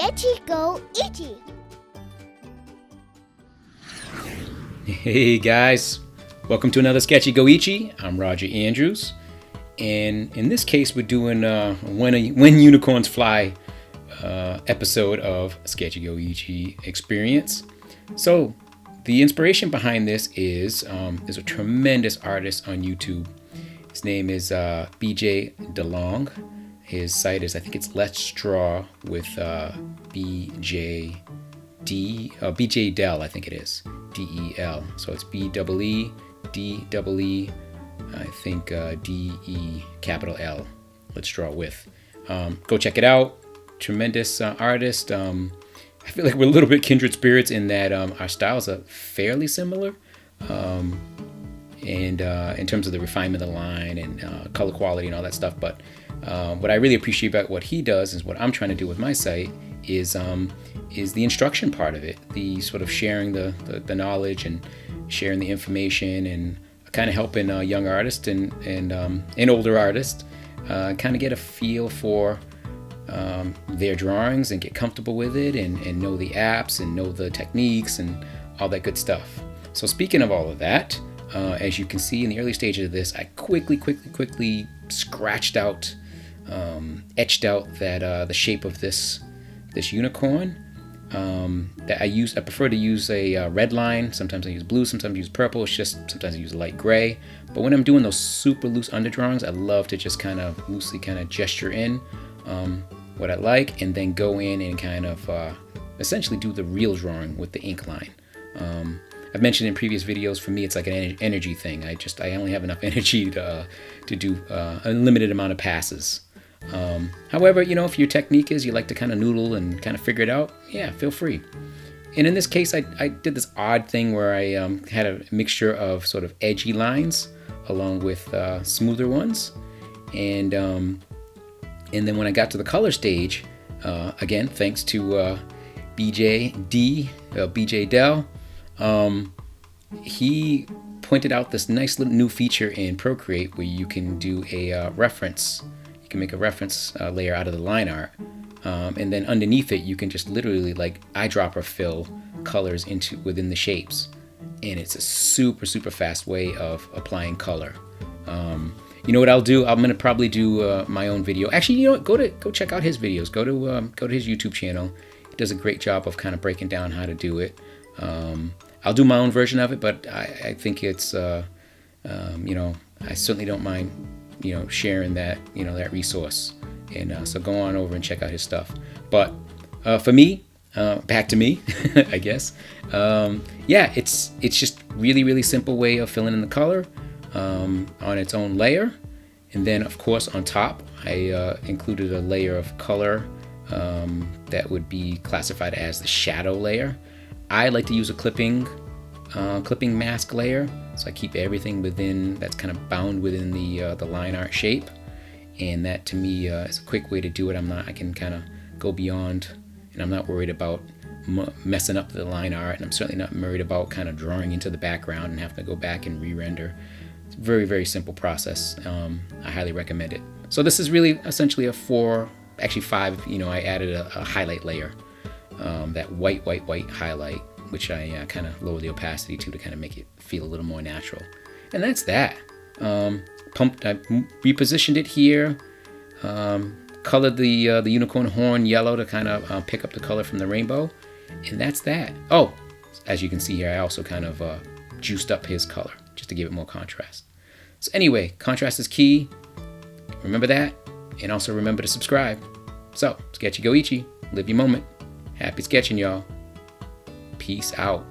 sketchyGOichie. Hey guys, welcome to another sketchyGOichie. I'm Roger Andrews, and in this case we're doing When Unicorns Fly episode of sketchyGOichie experience. So the inspiration behind this is there's a tremendous artist on YouTube. His name is BeeJayDeL. His site is, I think it's Let's Draw with BeeJayDeL, I think it is. DEL. So it's BEEDEE, I think DE capital L. Let's Draw with. Go check it out. Tremendous artist. I feel like we're a little bit kindred spirits in that our styles are fairly similar. And in terms of the refinement of the line and color quality and all that stuff. But what I really appreciate about what he does is what I'm trying to do with my site is the instruction part of it, the sort of sharing the knowledge and sharing the information and kind of helping young artists and older artists kind of get a feel for their drawings and get comfortable with it and know the apps and know the techniques and all that good stuff. So speaking of all of that, as you can see in the early stages of this, I quickly scratched out, etched out that the shape of this unicorn. That I prefer to use a red line. Sometimes I use blue, sometimes I use purple. It's just sometimes I use light gray. But when I'm doing those super loose underdrawings, I love to just kind of loosely kind of gesture in what I like, and then go in and kind of essentially do the real drawing with the ink line. I've mentioned in previous videos, for me it's like an energy thing. I only have enough energy to do a limited amount of passes. However, if your technique is you like to kind of noodle and kind of figure it out, yeah, feel free. And in this case, I did this odd thing where I had a mixture of sort of edgy lines along with smoother ones. And then when I got to the color stage, again, thanks to BeeJayDeL, he pointed out this nice little new feature in Procreate where you can do a reference. You can make a reference layer out of the line art, and then underneath it you can just literally like eyedropper fill colors within the shapes, and it's a super fast way of applying color. You know what I'll do? I'm gonna probably do my own video. Actually, you know what? Go check out his videos. Go to his YouTube channel. He does a great job of kind of breaking down how to do it. I'll do my own version of it, but I think it's I certainly don't mind sharing that that resource, and so go on over and check out his stuff. But for me, back to me, I guess. Yeah, it's just really simple way of filling in the color on its own layer, and then of course on top I included a layer of color that would be classified as the shadow layer. I like to use a clipping mask layer, so I keep everything that's kind of bound within the line art shape, and that to me is a quick way to do it. I can kind of go beyond, and I'm not worried about messing up the line art, and I'm certainly not worried about kind of drawing into the background and having to go back and re-render. It's a very simple process. I highly recommend it. So this is really essentially a 5. I added a highlight layer, that white highlight, which I kind of lower the opacity to kind of make it feel a little more natural. And that's that. I repositioned it here, colored the unicorn horn yellow to kind of pick up the color from the rainbow, and that's that. Oh, as you can see here, I also kind of juiced up his color just to give it more contrast. So anyway, contrast is key. Remember that, and also remember to subscribe. So, sketchyGOichie, live your moment. Happy sketching, y'all. Peace out.